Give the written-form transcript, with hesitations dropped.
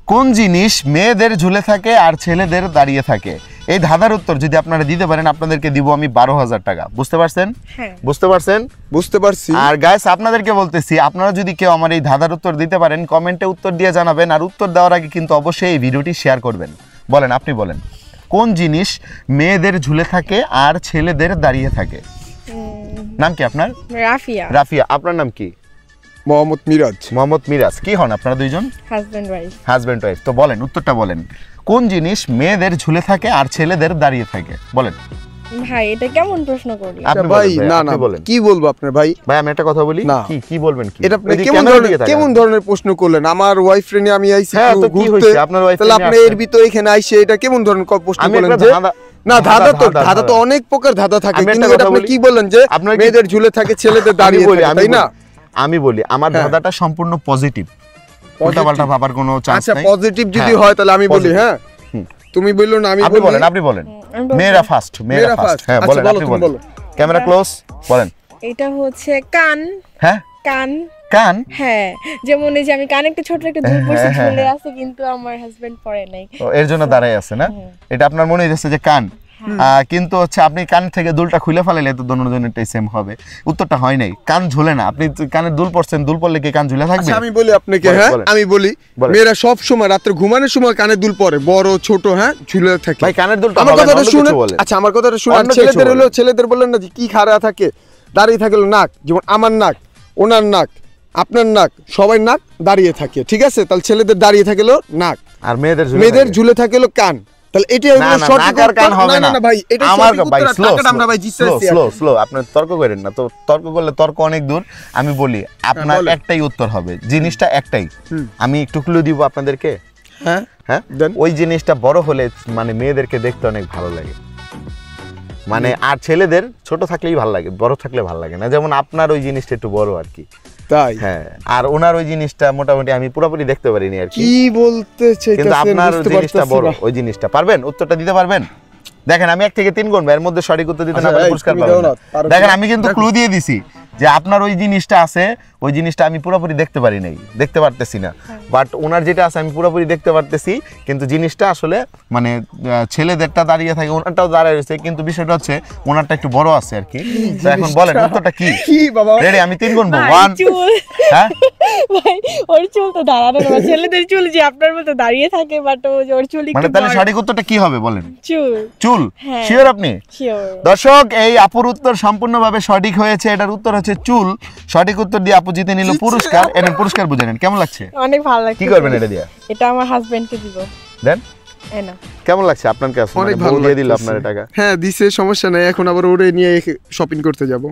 কোন জিনিস মেয়েদের ঝুলে থাকে আর ছেলেদের দাঁড়িয়ে থাকে? এই ধাঁধার উত্তর যদি আপনারা দিতে পারেন আপনাদেরকে দিব আমি 12,000 টাকা। বুঝতে পারছেন? হ্যাঁ বুঝতে পারছেন? বুঝতে পারছি। আর গাইস আপনাদেরকে বলতেছি, আপনারা যদি কেউ আমার এই ধাঁধার উত্তর দিতে পারেন কমেন্টে উত্তর দিয়ে জানাবেন, আর উত্তর দেওয়ার আগে কিন্তু অবশ্যই এই ভিডিওটি শেয়ার করবেন। বলেন, আপনি বলেন কোন জিনিস মেয়েদের ঝুলে থাকে আর ছেলেদের দাঁড়িয়ে থাকে? নাম কি আপনার? রাফিয়া। রাফিয়া। আপনার নাম কি? মোহাম্মদ মিরাজ। মোহাম্মদ মিরাজ। কি হন আপনারা দুইজন? Husband wife. Husband wife. তো বলেন, উত্তরটা বলেন। কোন জিনিস মেয়েদের ঝুলে থাকে আর ছেলেদের দাঁড়িয়ে থাকে? বলেন ভাই এটা কেমন প্রশ্ন করলি? আপনি ভাই বলেন, না আপনি না বলেন। কি বলবো আপনার ভাই? ভাই আমি একটা কথা বলি। না। কি বলবেন কি? এটা আপনি ওই যে কেমন ক্যামেরার দিকে তাকান। কেমন ধরনের প্রশ্ন করলেন? আমার ওয়াইফ ফ্রেন্ডে আমি আইছি হ্যাঁ, একটু তো কি ঘুরতে। হইছে? আপনার wife তাহলে friend-এ আপনি এর আসছেন। ভিতরে এখানে আইছে এটা কেমন ধরনের প্রশ্ন আমি করলেন একটা যে ধাঁধা- না ধাঁধা- ধাঁধা তো অনেক প্রকার ধাঁধা থাকে, আমি একটা কিন্তু এটা কথা আপনি বলি। কি বললেন যে আপনার কি- মেয়েদের ঝুলে থাকে ছেলেদের দাঁড়িয়ে আমি বলি, থাকে, তাই না? আমি বলি আমার হ্যাঁ। ধাঁধাটা সম্পূর্ণ পজিটিভ, উল্টাপাল্টা ভাবার কোনো চান্স আচ্ছা নাই। পজিটিভ যদি হ্যাঁ, হয় তাহলে আমি বলি। positive। হ্যাঁ তুমি বললো না আমি আপনি বলি। বলেন, আপনি বলেন। আমি বলবো। মেয়েরা ফার্স্ট, মেয়েরা মেয়েরা ফার্স্ট। first। হ্যাঁ আচ্ছা, বলেন, বলো, আপনি তুমি বলেন। বলো। ক্যামেরা ক্লোজ, বলেন। এটা হচ্ছে কান। হ্যাঁ, কান। কান। হ্যাঁ, যেমন এই যে আমি কানে একটা ছোট একটা দুল পরছি, হ্যাঁ, ঝুলে হ্যাঁ। আছে, কিন্তু আমার হাজবেন্ড পরে নাই। ও, এর জন্য দাঁড়ায় আছে না? এটা আপনার মনে হইতেছে যে কান, কিন্তু হচ্ছে আপনি কান থেকে দুলটা খুলে ফেলাইলে তো দুজনেরটাই সেম হবে। উত্তরটা হয় নাই। কান ঝুলে না। আপনি কানের দুল পরছেন, দুল পরলে কি কান ঝুলে থাকবে? আচ্ছা আমি বলি আপনাকে। বলেন, হ্যাঁ বলেন। আমি বলি বলেন। মেয়েরা সব সময় রাত্রে ঘুমানোর সময় কানে দুল পরে, বড় ছোট, হ্যাঁ ঝুলে থাকে। ভাই কানের দুলটা আমার বলেন, কথাটা অন্য শুনে। কিছু বলেন। আচ্ছা আমার কথাটা শুনে। অন্য কিছু ছেলেদের হলো বলেন। ছেলেদের বললেন না যে কি খাড়া থাকে, দাঁড়িয়ে থাকে হলো নাক, যেমন আমার নাক, ওনার নাক, আপনার নাক, সবাই নাক দাঁড়িয়ে থাকে, ঠিক আছে? তাহলে ছেলেদের দাঁড়িয়ে থাকে হলো নাক, আর মেয়েদের ঝুলে মেয়েদের থাকে। ঝুলে থাকে হলো কান। তাহলে এটা না, হলো না, সঠিক নাক আর কান উত্তর। হবে না না। না ভাই এটা আমার সঠিক ভাই উত্তর। আর স্লো, টাকাটা আমরা ভাই জিততে আসছি। স্লো, আপনি তর্ক করেন না তো। তর্ক করলে তর্ক অনেক দূর। আমি বলি আপনার বলেন। একটাই উত্তর হবে, জিনিসটা একটাই। আমি একটু ক্লু দিব আপনাদেরকে। হ্যাঁ হ্যাঁ, দেন। ওই জিনিসটা বড় হলে মানে মেয়েদেরকে দেখতে অনেক ভালো লাগে। মানে আর ছেলেদের ছোট থাকলেই ভালো লাগে, বড় থাকলে ভালো লাগে না। যেমন আপনার ওই জিনিসটা একটু বড় আর কি। তাই? হ্যাঁ, আর ওনার ওই জিনিসটা মোটামুটি আমি পুরোপুরি দেখতে পারিনি আর কি। কি বলতে চাইতেছেন? কিন্তু আপনার বুঝতে জিনিসটা পারতেছি বড়, না। ওই জিনিসটা পারবেন? উত্তরটা দিতে পারবেন? দেখেন আমি 1 থেকে 3 গুনবো, এর মধ্যে সঠিক উত্তর দিতে না আচ্ছা, পারলে এই, পুরস্কার তুমি পাবেন দাও না। না, পারো দেখেন না। আমি কিন্তু ক্লু দিয়ে দিছি যে আপনার ওই জিনিসটা আছে, ওই জিনিসটা আমি পুরোপুরি দেখতে পারি নাই, দেখতে পারতেছি না। বাট ওনার যেটা আছে আমি পুরোপুরি দেখতে পারতেছি, কিন্তু জিনিসটা আসলে মানে ছেলেদেরটা দাঁড়িয়ে থাকে, ওনারটাও দাঁড়িয়ে রয়েছে, কিন্তু বিষয়টা হচ্ছে ওনারটা একটু বড় আছে আর কি। তো এখন বলেন উত্তরটা কি? কি বাবা? রেডি? আমি 3 গুনবো। ভাই, 1। চুল। হ্যাঁ, ভাই ওর চুল তো দাঁড়ানো না, ছেলেদের চুল যে আপনার মতো দাঁড়িয়ে থাকে, বাট ওর চুল মানে একটু তাহলে বড়। সঠিক উত্তরটা কি হবে বলেন? চুল। চুল। হ্যাঁ। শিওর আপনি? শিওর। দর্শক, এই আপুর উত্তর সম্পূর্ণভাবে সঠিক হয়েছে। এটার উত্তর হচ্ছে চুল। সঠিক উত্তর দিয়ে আপু জিতে নিল পুরস্কার। এর পুরস্কার বুঝে নেন। কেমন লাগছে? অনেক ভালো লাগছে। কি করবেন এটা দিয়ে? এটা আমার হাজবেন্ডকে দিব। দেন। এই না। কেমন লাগছে আপনার কাছে? অনেক মানে ভালো বউ দিয়ে দিল লাগতেছে। আপনার টাকা। হ্যাঁ দিছে, সমস্যা নাই। এখন আবার ওরে নিয়ে শপিং করতে যাব।